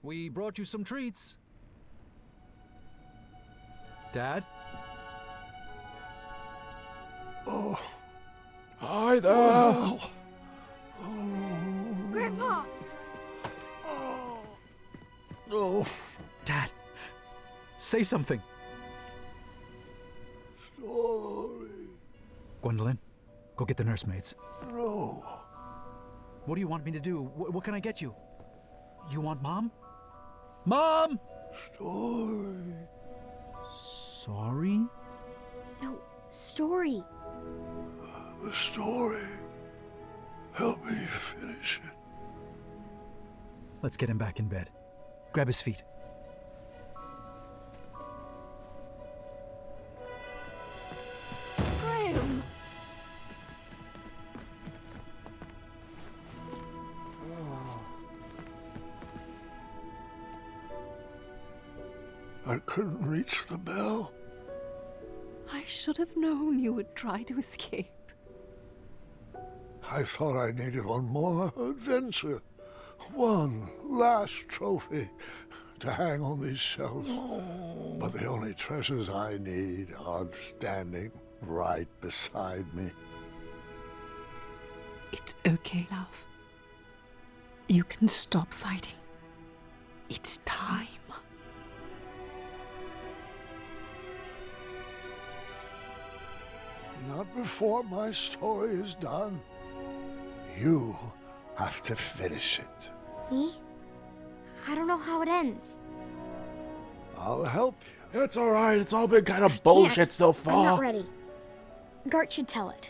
We brought you some treats. Dad? Oh. Hi there. Oh. Grandpa! Oh. No. Dad, say something. Story. Gwendolyn, go get the nursemaids. No. What do you want me to do? What can I get you? You want Mom? Mom! Story. Sorry? No, story. The story. Help me finish it. Let's get him back in bed. Grab his feet. Graham! I couldn't reach the bell. I should have known you would try to escape. I thought I needed one more adventure. One last trophy to hang on these shelves. But the only treasures I need are standing right beside me. It's okay, love. You can stop fighting. It's time. Not before my story is done. You have to finish it. Me? I don't know how it ends. I'll help you. It's alright. It's all been kind of bullshit Can't. so I'm far. not ready. Gart should tell it.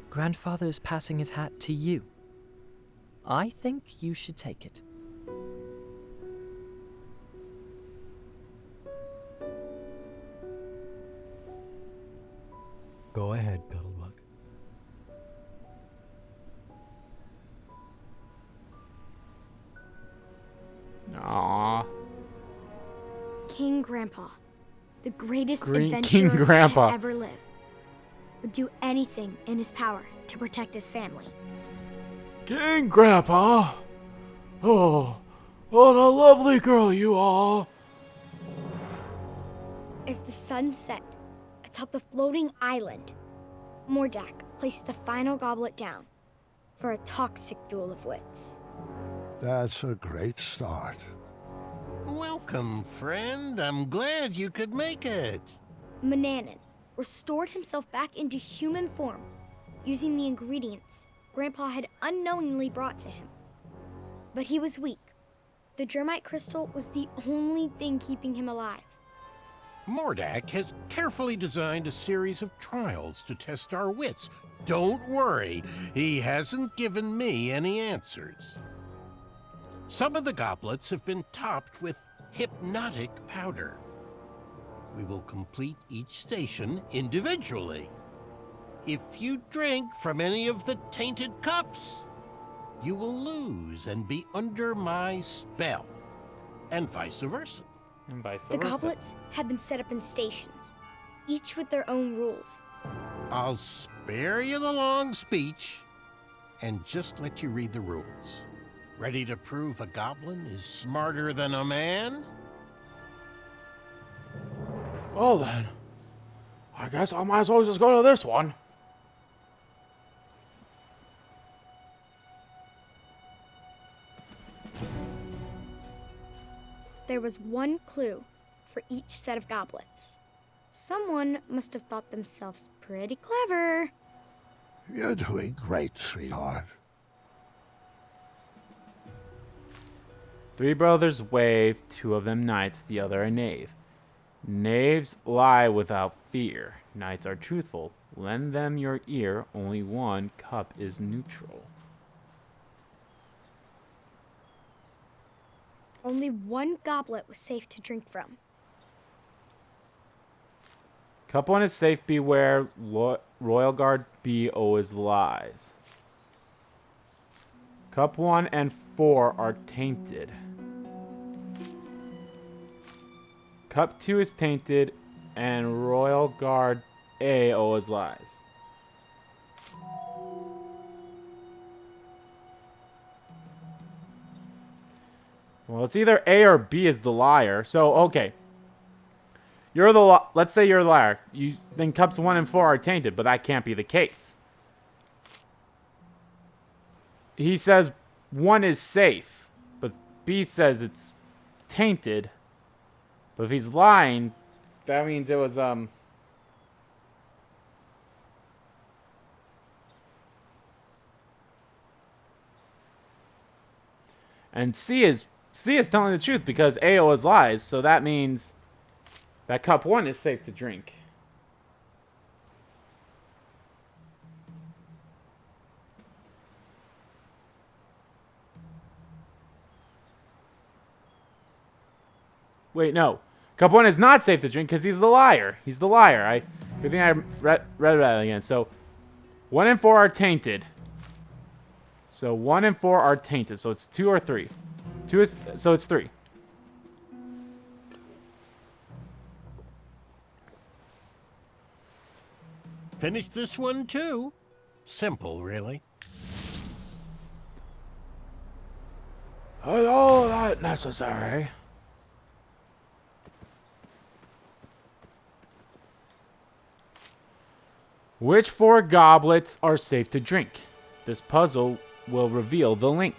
Grandfather's passing his hat to you. I think you should take it. Go ahead, Cuddlebug. Aww. King Grandpa, the greatest King adventurer Grandpa. to ever live, would do anything in his power to protect his family. King Grandpa. Oh, what a lovely girl you are. As the sun set atop the floating island, Mordak placed the final goblet down for a toxic duel of wits. That's a great start. Welcome, friend. I'm glad you could make it. Mananan restored himself back into human form using the ingredients Grandpa had unknowingly brought to him. But he was weak. The germite crystal was the only thing keeping him alive. Mordak has carefully designed a series of trials to test our wits. Don't worry, he hasn't given me any answers. Some of the goblets have been topped with hypnotic powder. We will complete each station individually. If you drink from any of the tainted cups, you will lose and be under my spell, and vice versa. And vice The versa. goblets had been set up in stations, each with their own rules. I'll spare you the long speech and just let you read the rules. Ready to prove a goblin is smarter than a man? Well then, I guess I might as well just go to this one. There was one clue for each set of goblets. Someone must have thought themselves pretty clever. You're doing great, sweetheart. Three brothers wave, two of them knights, the other a knave. Knaves lie without fear. Knights are truthful. Lend them your ear. Only one cup is neutral. Only one goblet was safe to drink from. Cup 1 is safe, beware. Royal Guard B always lies. Cup 1 and 4 are tainted. Cup 2 is tainted, and Royal Guard A always lies. Well, it's either A or B is the liar. So, okay. Let's say you're the liar. Then cups 1 and 4 are tainted, but that can't be the case. He says 1 is safe, but B says it's tainted. But if he's lying, that means it was, and C is telling the truth because A always lies, so that means that cup 1 is safe to drink. Wait, no. Cup 1 is not safe to drink because he's the liar. He's the liar. Good thing I read that again. So, 1 and 4 are tainted. So, 1 and 4 are tainted. So, it's 2 or 3. So, it's 3. Finish this one too. Simple, really. Is all that necessary? Which 4 goblets are safe to drink? This puzzle will reveal the link.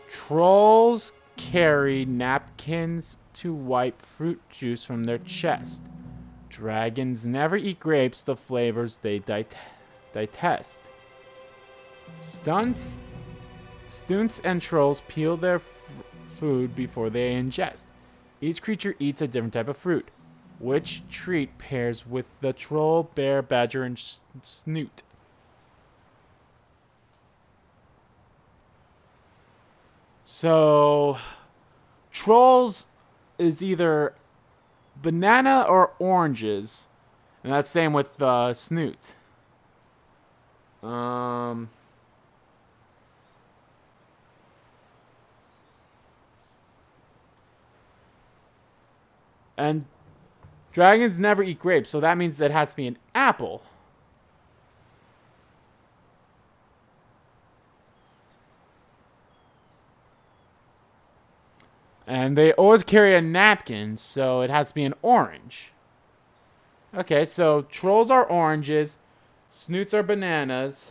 Trolls carry napkins to wipe fruit juice from their chest. Dragons never eat grapes, the flavors they detest. Stunts and trolls peel their food before they ingest. Each creature eats a different type of fruit. Which treat pairs with the troll, bear, badger, and snoot? So, trolls is either banana or oranges, and that's same with snoot. And dragons never eat grapes, so that means that it has to be an apple. And they always carry a napkin, so it has to be an orange. Okay, so trolls are oranges, snoots are bananas.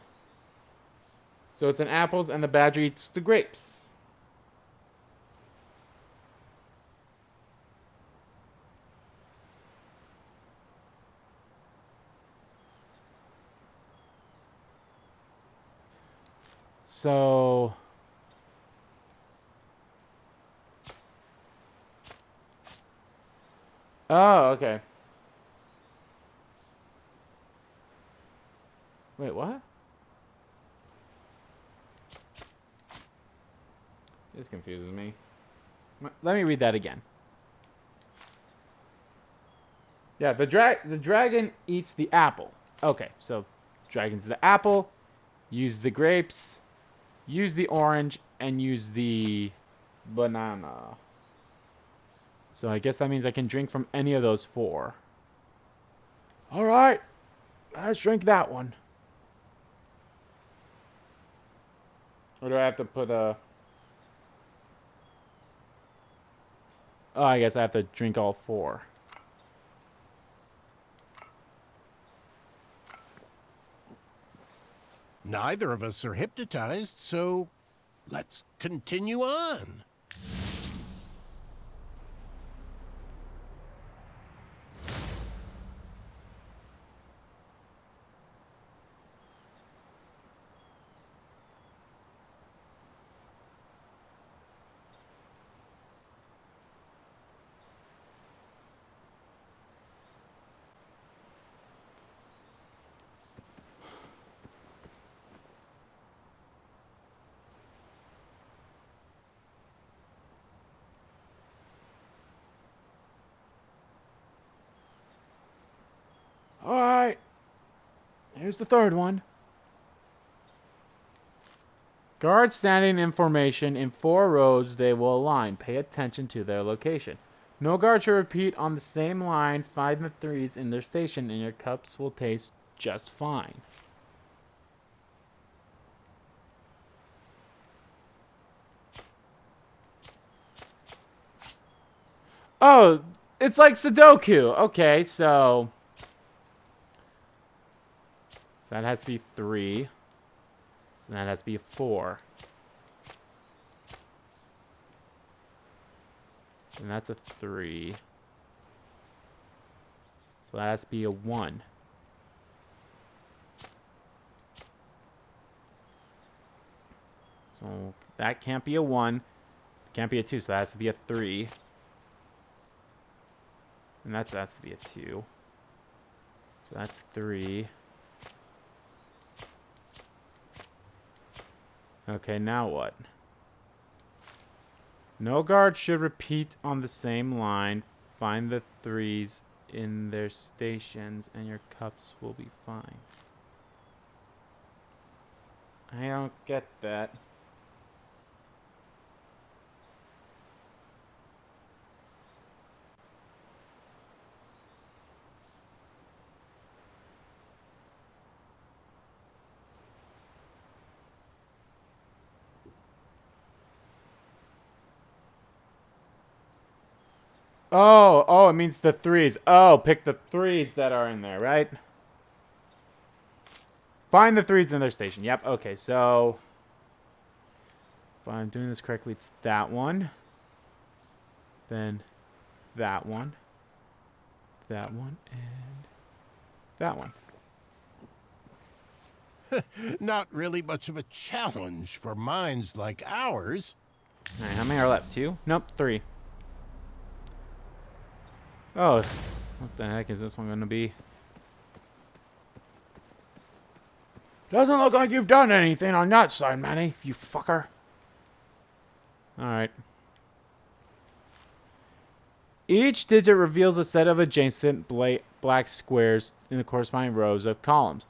So it's an apples, and the badger eats the grapes. So oh, okay. Wait, what? This confuses me. Let me read that again. Yeah, the dragon eats the apple. Okay, so dragon's the apple, use the grapes, use the orange, and use the banana. So I guess that means I can drink from any of those 4. All right, let's drink that one. Or do I have to put a... Oh, I guess I have to drink all 4. Neither of us are hypnotized, so let's continue on. All right, here's the 3rd one. Guards standing in formation in 4 rows, they will align. Pay attention to their location. No guard should repeat on the same line 5 and 3s in their station, and your cups will taste just fine. Oh, it's like Sudoku. Okay, so that has to be 3. So that has to be 4. And that's a 3. So that has to be a 1. So that can't be a 1. Can't be a 2, so that has to be a 3. And that has to be a 2. So that's 3. Okay, now what? No guard should repeat on the same line. Find the 3s in their stations and your cups will be fine. I don't get that. Oh, it means the 3s. Oh, pick the 3s that are in there, right? Find the 3s in their station. Yep, okay, so if I'm doing this correctly, it's that one. Then that one. That one, and that one. Not really much of a challenge for minds like ours. Alright, how many are left? 2? Nope, 3. Oh, what the heck is this one going to be? Doesn't look like you've done anything on that side, Manny, you fucker. Alright. Each digit reveals a set of adjacent black squares in the corresponding rows of columns.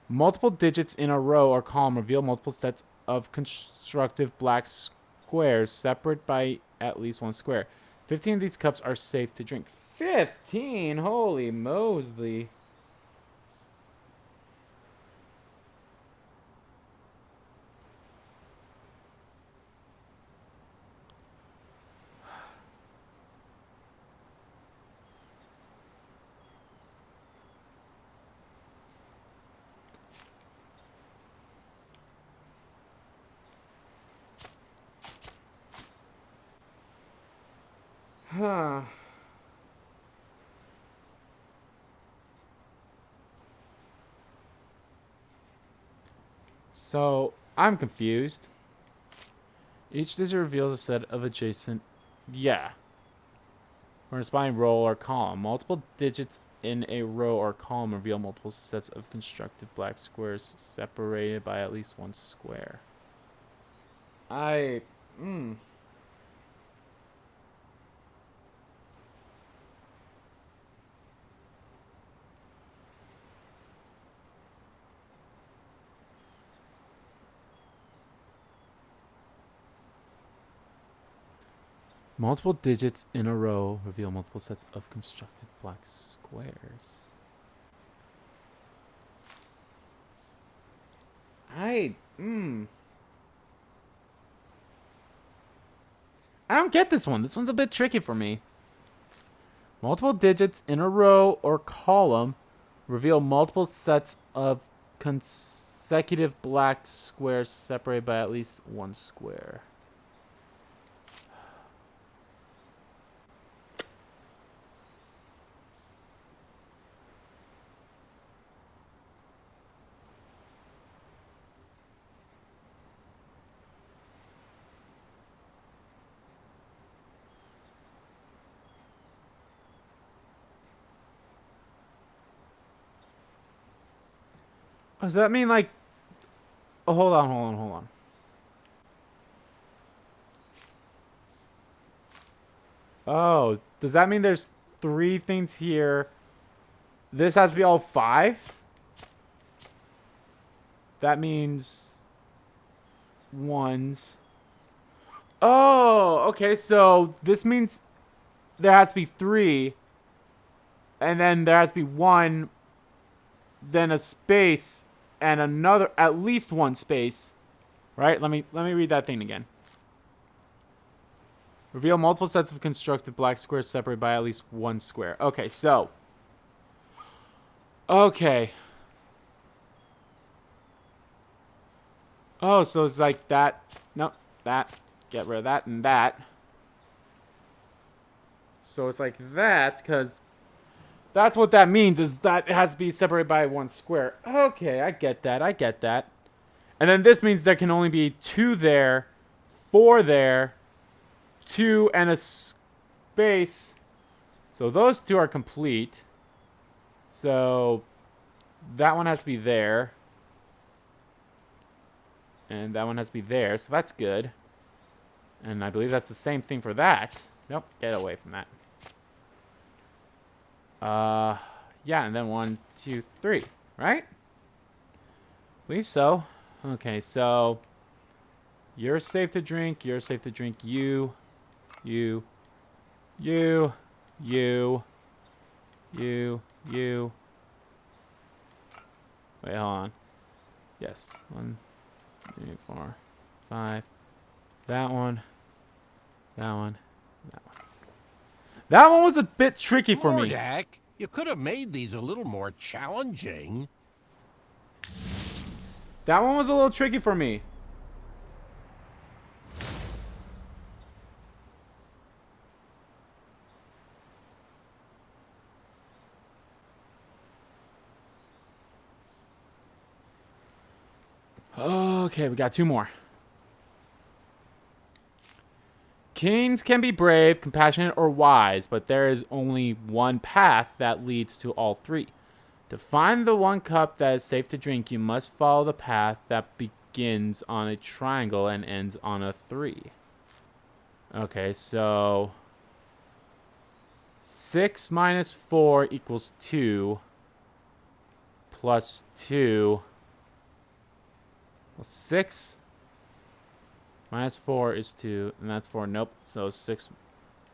Multiple digits in a row or column reveal multiple sets of constructive black squares separate by at least 1 square. 15 of these cups are safe to drink. 15? Holy Mosley. Huh. So, I'm confused. Each digit reveals a set of adjacent... Yeah. Corresponding row or column. Multiple digits in a row or column reveal multiple sets of constructive black squares separated by at least 1 square. Multiple digits in a row reveal multiple sets of constructed black squares. I don't get this one. This one's a bit tricky for me. Multiple digits in a row or column reveal multiple sets of consecutive black squares separated by at least 1 square. Does that mean like... Oh, hold on. Oh, does that mean there's 3 things here? This has to be all 5? That means... 1s. Oh, okay, so this means there has to be 3. And then there has to be 1, then a space, and another, at least 1 space. Right? Let me read that thing again. Reveal multiple sets of constructed black squares separated by at least one square. Okay, so. Okay. Oh, so it's like that. Nope, that. Get rid of that and that. So it's like that, because that's what that means, is that it has to be separated by one square. Okay, I get that. I get that. And then this means there can only be 2 there, 4 there, 2 and a space. So those 2 are complete. So that one has to be there. And that one has to be there. So that's good. And I believe that's the same thing for that. Nope, get away from that. Yeah, and then 1, 2, 3, right? Believe so. Okay, so you're safe to drink. You're safe to drink. You. Wait, hold on. Yes. 1, 3, 4, 5. That one. That one. That one. That one was a bit tricky for me. Mordak, you could have made these a little more challenging. That one was a little tricky for me. Okay, we got 2 more. Kings can be brave, compassionate, or wise, but there is only one path that leads to all 3. To find the one cup that is safe to drink, you must follow the path that begins on a triangle and ends on a 3. Okay, so 6 minus 4 equals 2 plus 2. Well, 6 minus 4 is 2, and that's 4. Nope. So 6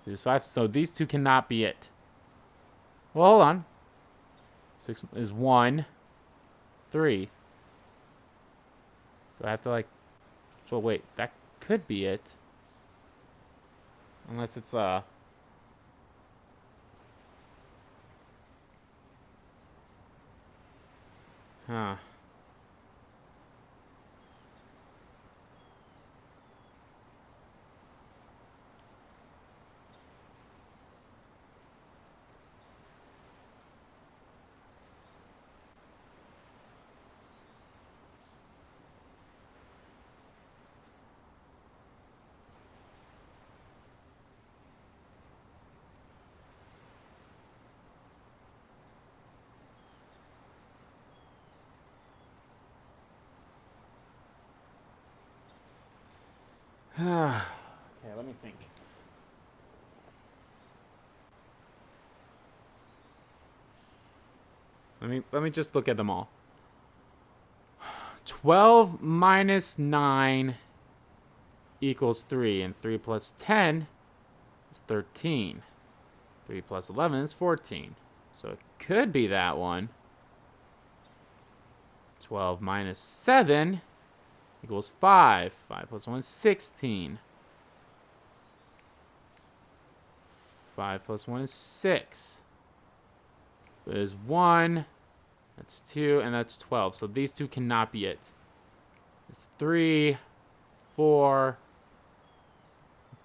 is 5. So these 2 cannot be it. Well, hold on. 6 is 1, 3. So I have to like. So wait, that could be it. Unless it's Huh. Okay, let me think. Let me just look at them all. 12 minus 9 equals 3, and 3 plus 10 is 13. 3 plus 11 is 14. So it could be that one. 12 minus 7 equals 5. 5 plus 1 is 16. 5 plus 1 is 6. There's 1. That's 2, and that's 12. So these 2 cannot be it. It's 3, 4,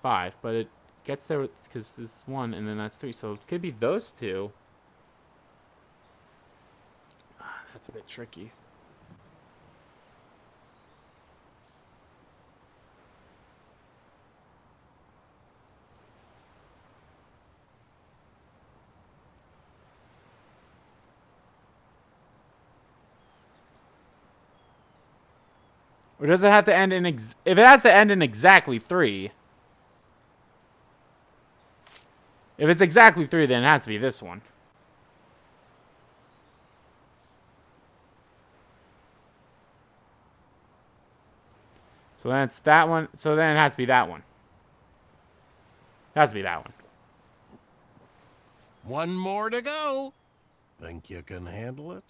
5. But it gets there because this is 1, and then that's 3. So it could be those 2. That's a bit tricky. Or does it have to end in if it has to end in exactly 3? If it's exactly 3, then it has to be this one. So then it's that one. So then it has to be that one. It has to be that one. 1 more to go. Think you can handle it?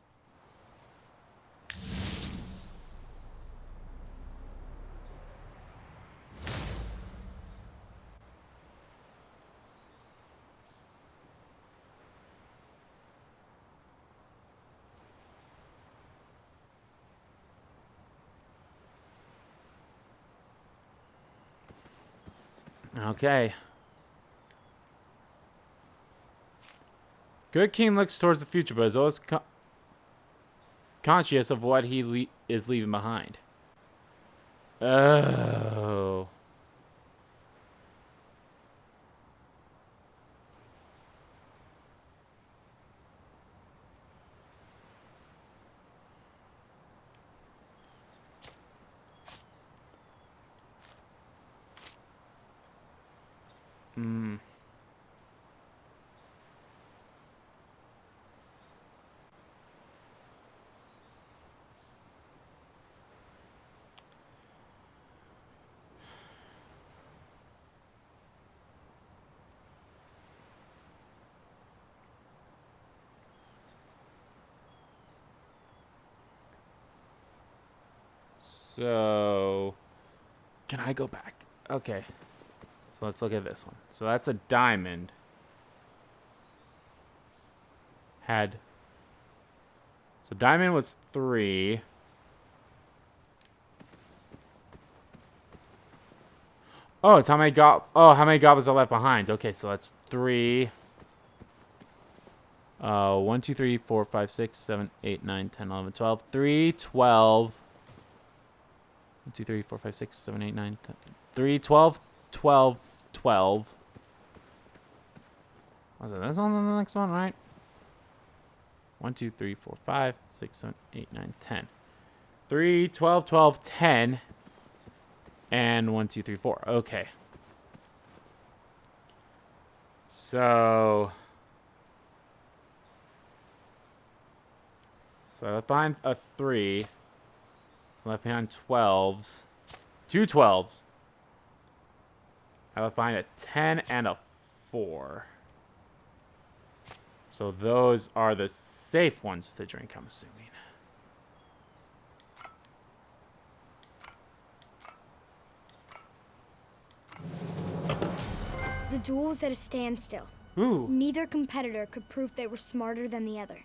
Okay. Good king looks towards the future, but is always conscious of what he is leaving behind. Oh. Hmm. So, can I go back? Okay. So let's look at this one. So that's a diamond. So diamond was 3. Oh, it's how many goblins are left behind. Okay, so that's 3. 1, 2, 3, 4, 5, 6, 7, 8, 9, 10, 11, 12. 3, 12. 1, 2, 3, 4, 5, 6, 7, 8, 9, 10. 3, 12, 12, 12. Was it this one and the next one, right? 1, 2, 3, 4, 5, 6, 7, 8, 9, 10. 3, 12, 12, 10. And 1, 2, 3, 4. Okay. So I left behind a 3. I left behind 12s. 2 12s. I left behind a 10 and a 4. So those are the safe ones to drink, I'm assuming. The duel was at a standstill. Ooh. Neither competitor could prove they were smarter than the other.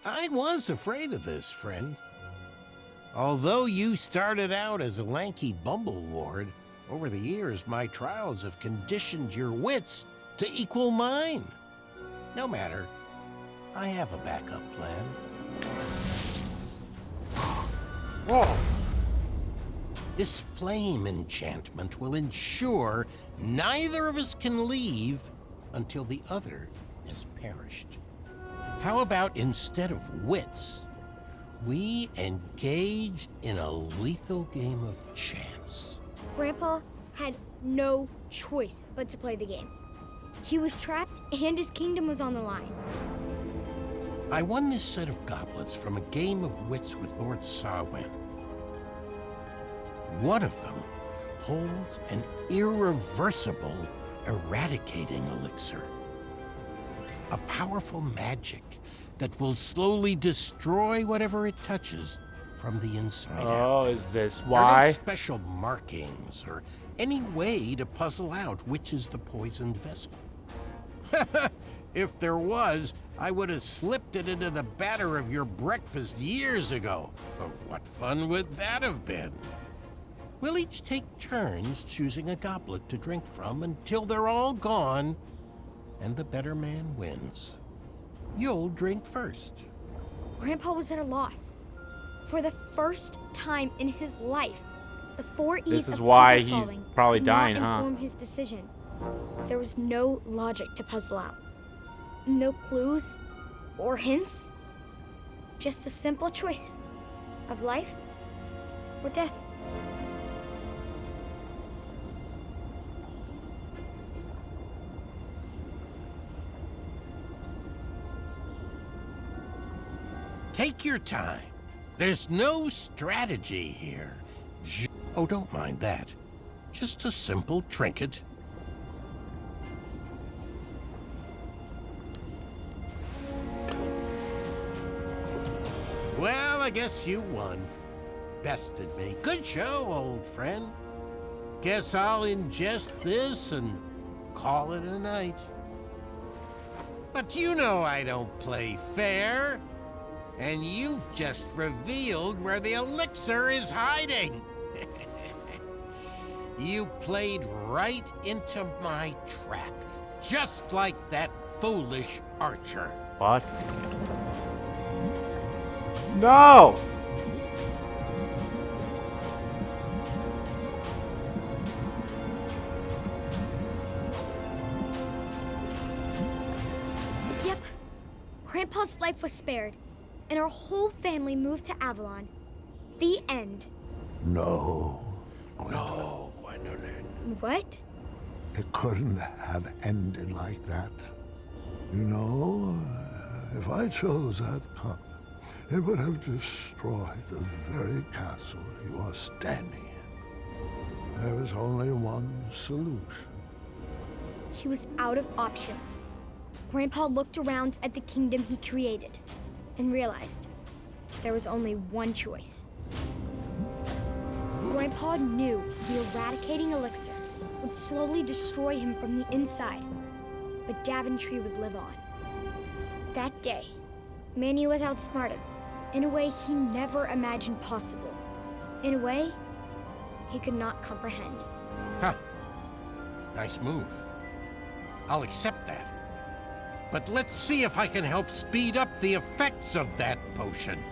I was afraid of this, friend. Although you started out as a lanky bumbleward, over the years my trials have conditioned your wits to equal mine. No matter. I have a backup plan. Whoa. This flame enchantment will ensure neither of us can leave until the other has perished. How about instead of wits, we engage in a lethal game of chance? Grandpa had no choice but to play the game. He was trapped and his kingdom was on the line. I won this set of goblets from a game of wits with Lord Sarwyn. One of them holds an irreversible eradicating elixir. A powerful magic that will slowly destroy whatever it touches from the inside out. Oh, is this There are why? no special markings or any way to puzzle out which is the poisoned vessel. If there was, I would have slipped it into the batter of your breakfast years ago. But what fun would that have been? We'll each take turns choosing a goblet to drink from until they're all gone, and the better man wins. You'll drink first. Grandpa was at a loss. For the first time in his life, the 4 E's This is of why puzzle he's solving probably could dying, not huh? inform his decision. There was no logic to puzzle out. No clues or hints. Just a simple choice of life or death. Take your time. There's no strategy here. Oh, don't mind that. Just a simple trinket. Well, I guess you won. Bested me. Good show, old friend. Guess I'll ingest this and call it a night. But you know I don't play fair. And you've just revealed where the elixir is hiding. You played right into my trap, just like that foolish archer. What? No! Yep. Grandpa's life was spared, and our whole family moved to Avalon. The end. No. No, Gwendolyn. What? It couldn't have ended like that. You know, if I chose that cup, it would have destroyed the very castle you are standing in. There was only one solution. He was out of options. Grandpa looked around at the kingdom he created and realized there was only one choice. Grandpa knew the eradicating elixir would slowly destroy him from the inside, but Daventry would live on. That day, Manny was outsmarted in a way he never imagined possible. In a way he could not comprehend. Huh. Nice move. I'll accept that. But let's see if I can help speed up the effects of that potion.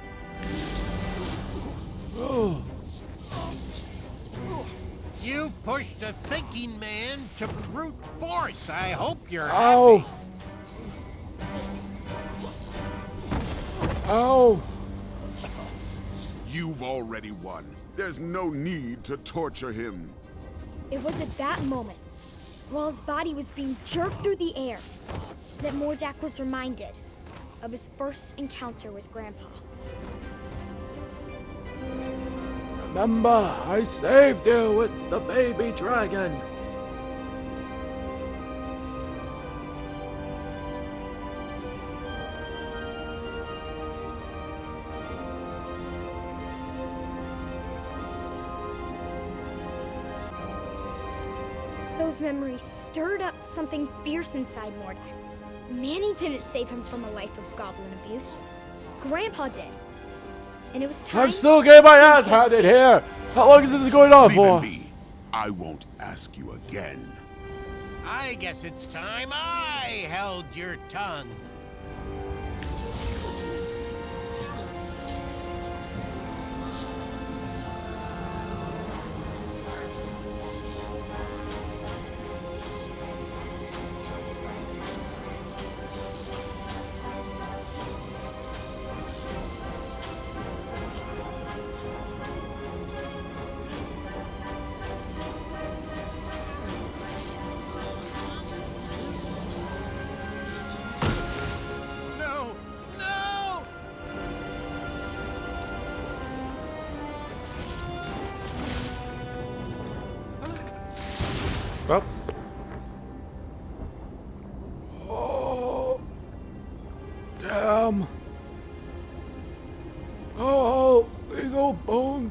You pushed a thinking man to brute force. I hope you're happy. Oh! You've already won. There's no need to torture him. It was at that moment, while his body was being jerked through the air, that Mordak was reminded of his first encounter with Grandpa. Remember, I saved you with the baby dragon. Those memories stirred up something fierce inside Mordak. Manny didn't save him from a life of goblin abuse. Grandpa did. And it was time. I'm still getting my ass handed here. How long is this going on Leave for? it be. I won't ask you again. I guess it's time I held your tongue. No! No! Well. Oh. Damn. Oh, these old bones.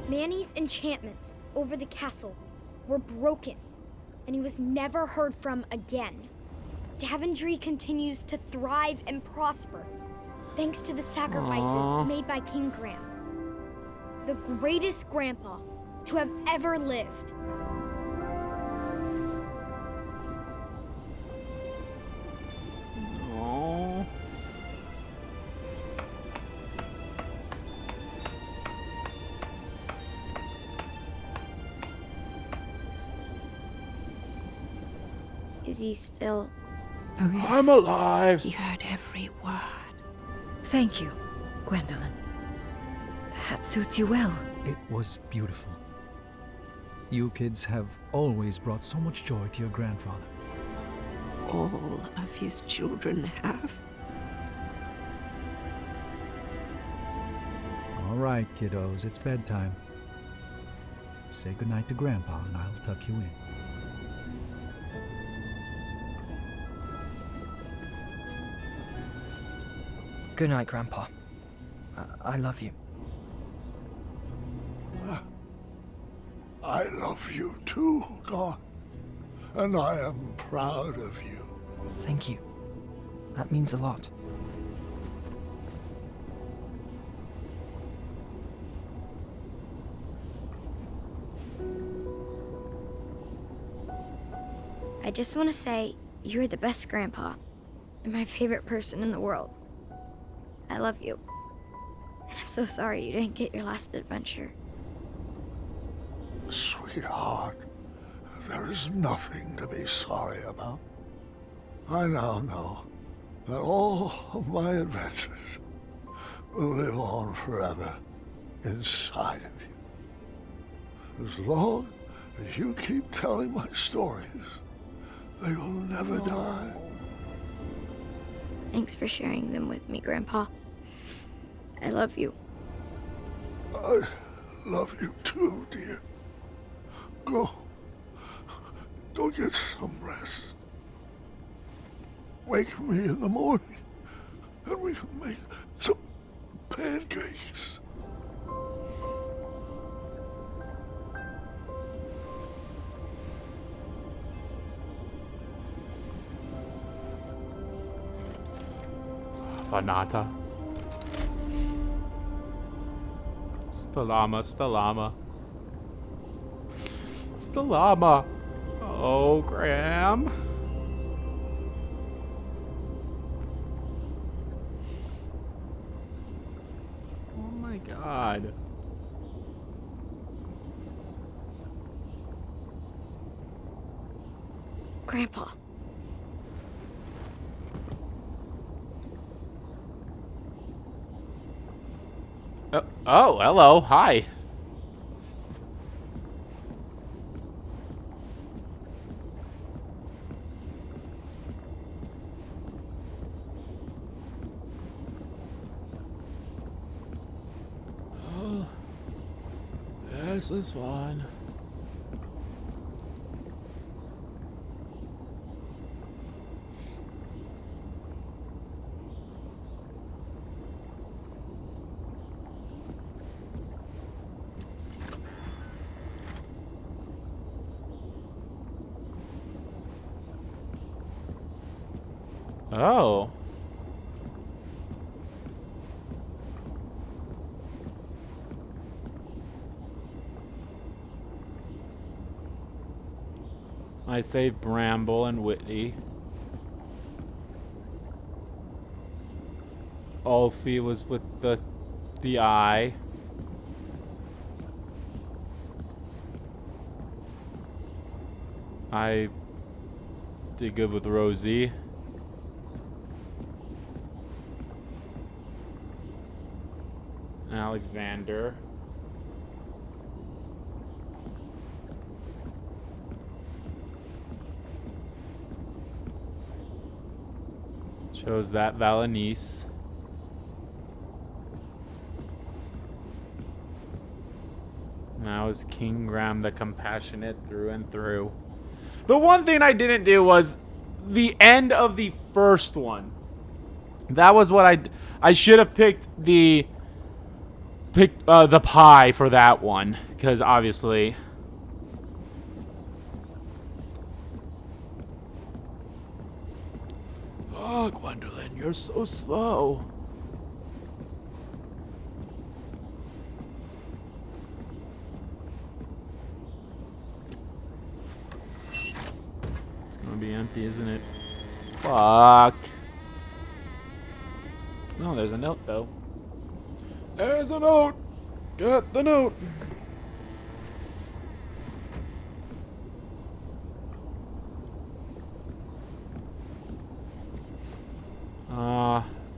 Manny's enchantments over the castle were broken, and he was never heard from again. Daventry continues to thrive and prosper, thanks to the sacrifices made by King Graham, the greatest grandpa to have ever lived. Oh. Is he still? Oh, yes. I'm alive. He heard every word. Thank you, Gwendolyn. The hat suits you well. It was beautiful. You kids have always brought so much joy to your grandfather. All of his children have. All right, kiddos, it's bedtime. Say goodnight to Grandpa, and I'll tuck you in. Good night, Grandpa. I love you. I love you too, God. and I am proud of you. Thank you. That means a lot. I just want to say, you're the best grandpa, and my favorite person in the world. I love you. And I'm so sorry you didn't get your last adventure. Sweetheart, there is nothing to be sorry about. I now know that all of my adventures will live on forever inside of you. As long as you keep telling my stories, they will never die. Thanks for sharing them with me, Grandpa. I love you. I love you too, dear. Go get some rest. Wake me in the morning, and we can make some pancakes. Fanata. Stalama, Stalama. Stalama. Oh, Graham. Oh my god. Grandpa. Oh, hello. Hi. Oh, this is fun. Oh. I saved Bramble and Whitney. Ulfie was with the eye. I did good with Rosie. Alexander. Chose that Valenice. Now is King Graham the compassionate through and through. The one thing I didn't do was the end of the first one. That was what I should have picked the pie for that one, because obviously oh, Gwendolyn, you're so slow. It's gonna be empty, isn't it? Fuck. No, there's a note though. There's a note! Get the note!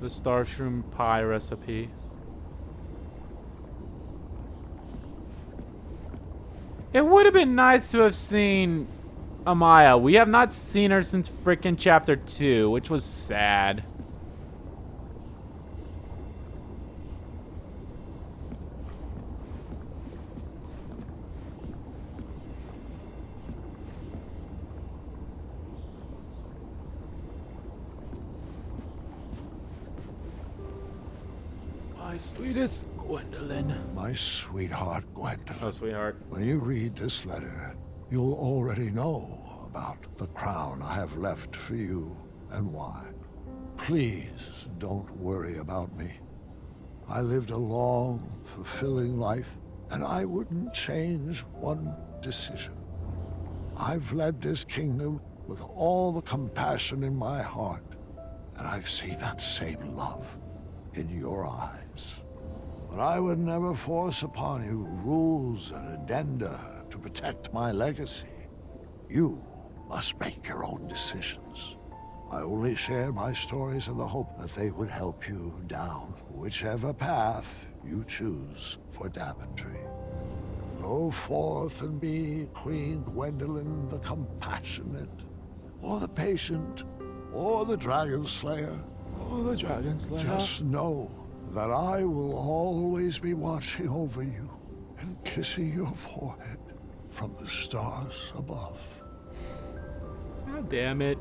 The Starshroom pie recipe. It would have been nice to have seen Amaya. We have not seen her since frickin' chapter 2, which was sad. My sweetest Gwendolyn. My sweetheart, Gwendolyn. Oh, sweetheart. When you read this letter, you'll already know about the crown I have left for you and why. Please don't worry about me. I lived a long, fulfilling life, and I wouldn't change one decision. I've led this kingdom with all the compassion in my heart, and I've seen that same love in your eyes. But I would never force upon you rules and addenda to protect my legacy. You must make your own decisions. I only share my stories in the hope that they would help you down whichever path you choose for Daventry. Go forth and be Queen Gwendolyn the Compassionate, or the Patient, or the Dragon Slayer. Oh, the Dragon Slayer. Just know that I will always be watching over you and kissing your forehead from the stars above. God damn it.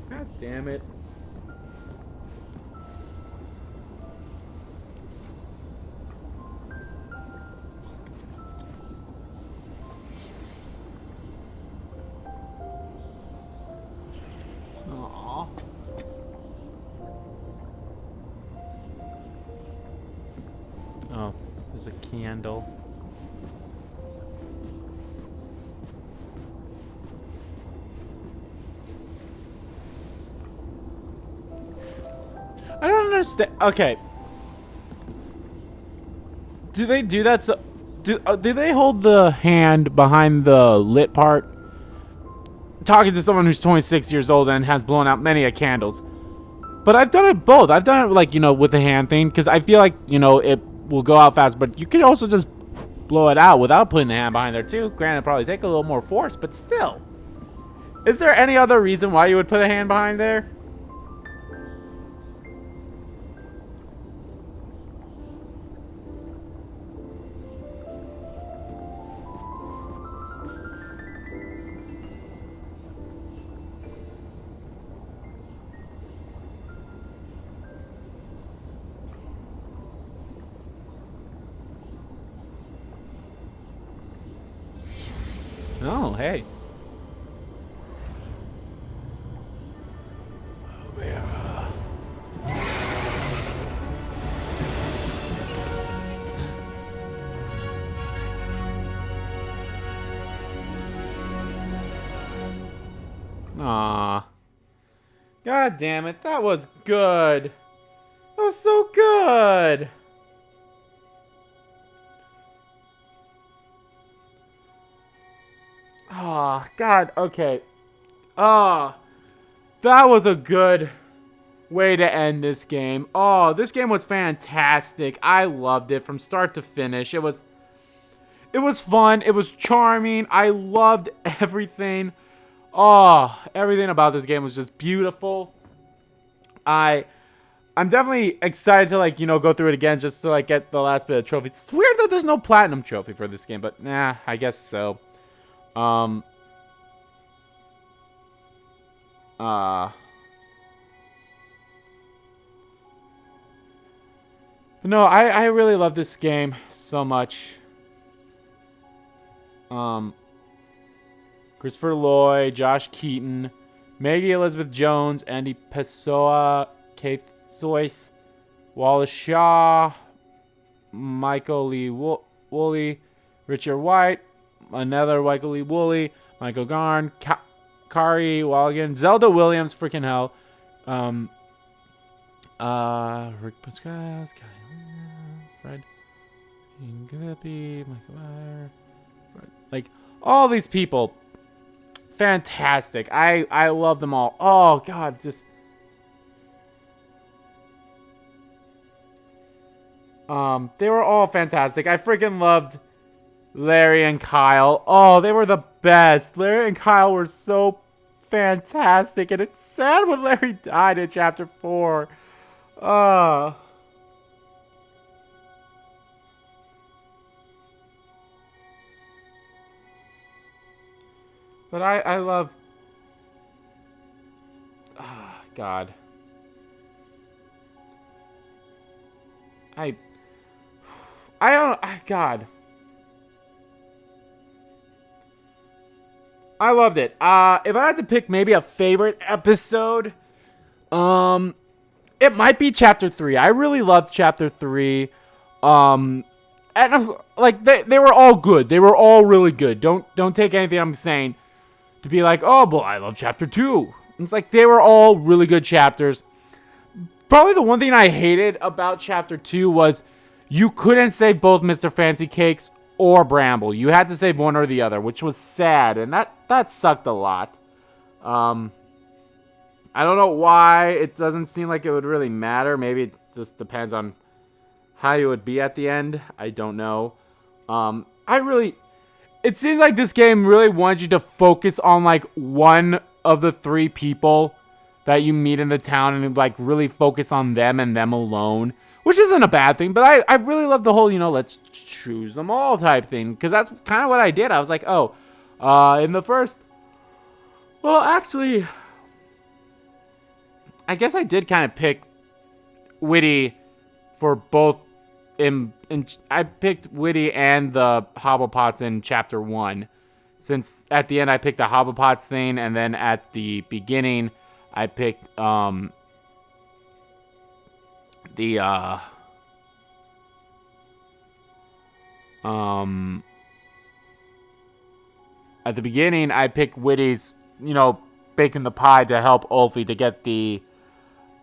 God damn it. Aww. Oh, there's a candle. I don't understand. Okay. Do they do that? So, do they hold the hand behind the lit part? Talking to someone who's 26 years old and has blown out many a candles. But I've done it both. I've done it like, you know, with the hand thing, because I feel like, you know, it will go out fast. But you could also just blow it out without putting the hand behind there too. Granted, probably take a little more force, but still. Is there any other reason why you would put a hand behind there? Oh, hey. Aw. God damn it, that was good. That was so good. Oh, God, okay. Oh, that was a good way to end this game. Oh, this game was fantastic. I loved it from start to finish. It was fun. It was charming. I loved everything. Oh, everything about this game was just beautiful. I'm definitely excited to, like, you know, go through it again just to, like, get the last bit of trophies. It's weird that there's no platinum trophy for this game, but nah, I guess so. But no, I really love this game so much. Christopher Lloyd, Josh Keaton, Maggie Elizabeth Jones, Andy Pessoa, Kate Soyce, Wallace Shaw, Michael Lee Woolley, Richard White, another Michael Lee Woolley, Michael Garn, Kari Walligan, Zelda Williams, freaking hell, Rick Pascal, Fred Gillespie, Michael Meyer, Fred, like all these people, fantastic. I love them all. Oh God, just they were all fantastic. I freaking loved Larry and Kyle. Oh, they were the best. Larry and Kyle were so fantastic, and it's sad when Larry died in chapter 4. But I love God. I don't... God. I loved it. If I had to pick maybe a favorite episode, it might be Chapter 3. I really loved Chapter 3. And like they were all good. They were all really good. Don't take anything I'm saying to be like, oh, well, I love Chapter 2. It's like they were all really good chapters. Probably the one thing I hated about Chapter 2 was you couldn't save both Mr. Fancy Cakes or Bramble. You had to save one or the other, which was sad, and that sucked a lot. I don't know why. It doesn't seem like it would really matter. Maybe it just depends on how you would be at the end. I don't know. It seems like this game really wants you to focus on like one of the three people that you meet in the town and like really focus on them and them alone, which isn't a bad thing. But I really love the whole, let's choose them all type thing, because that's kind of what I did. I was like, oh, in the first, well, actually, I guess I did kind of pick Witty for both. I picked Witty and the Hobblepots in Chapter 1, since at the end I picked the Hobblepots thing, and then at the beginning I picked at the beginning I picked Witty's, baking the pie to help Ulfie to get the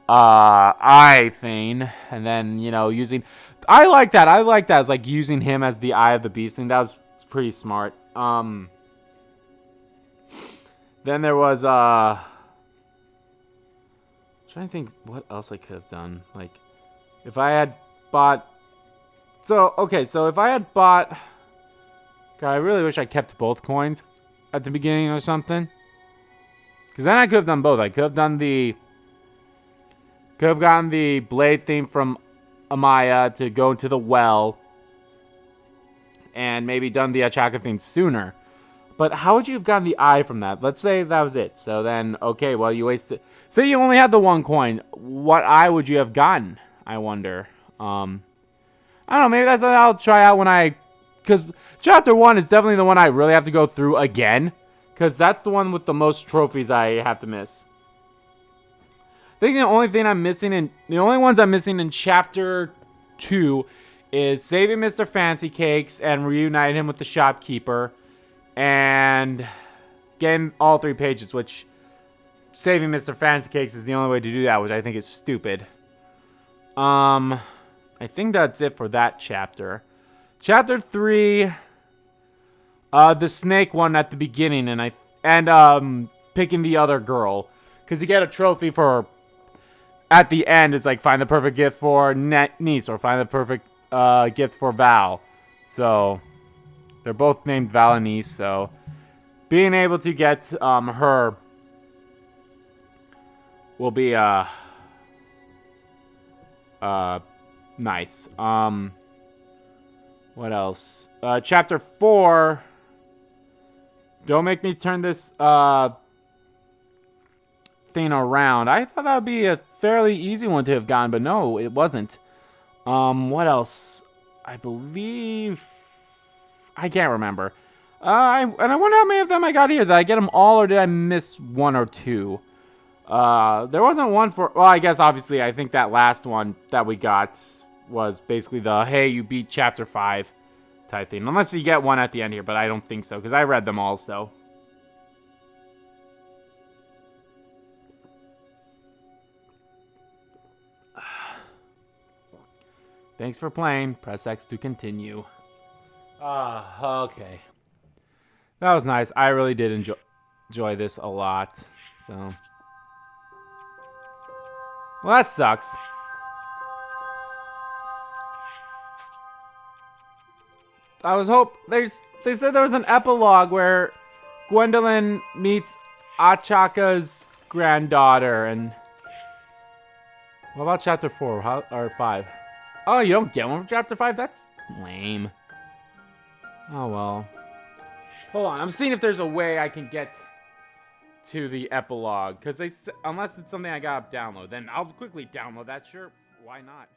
eye thing, and then using, I like that as like using him as the eye of the beast thing. That was pretty smart. Then there was trying to think what else I could have done. Like, if I had bought, so if I had bought, God, I really wish I kept both coins at the beginning or something, because then I could have done both. I could have gotten the blade thing from Amaya to go into the well, and maybe done the Achaka thing sooner. But how would you have gotten the eye from that? Let's say that was it. So then, okay, well, you wasted. Say you only had the one coin. What eye would you have gotten? I wonder. I don't know. Maybe that's what I'll try out because Chapter 1 is definitely the one I really have to go through again, because that's the one with the most trophies I have to miss. I think the only ones I'm missing in Chapter 2 is saving Mr. Fancy Cakes and reuniting him with the shopkeeper, and getting all 3 pages, which saving Mr. Fancy Cakes is the only way to do that, which I think is stupid. I think that's it for that chapter. Chapter 3, the snake one at the beginning, and picking the other girl, because you get a trophy for. At the end, it's like, find the perfect gift for niece, or find the perfect gift for Val. So, they're both named Val and Niece, so being able to get her will be nice. What else? Chapter 4. Don't make me turn this thing around. I thought that would be a fairly easy one to have gotten, but no, it wasn't. What else? I believe I can't remember. And I wonder how many of them I got here. Did I get them all, or did I miss one or two? There wasn't one for. Well, I guess obviously I think that last one that we got was basically the hey, you beat Chapter 5 type thing. Unless you get one at the end here, but I don't think so because I read them all. So. Thanks for playing. Press X to continue. Okay. That was nice. I really did enjoy this a lot. So. Well, that sucks. They said there was an epilogue where Gwendolyn meets Achaka's granddaughter, and what about Chapter 4 or 5? Oh, you don't get one from Chapter 5? That's lame. Oh, well. Hold on. I'm seeing if there's a way I can get to the epilogue. Because unless it's something I gotta download, then I'll quickly download that. Sure, why not?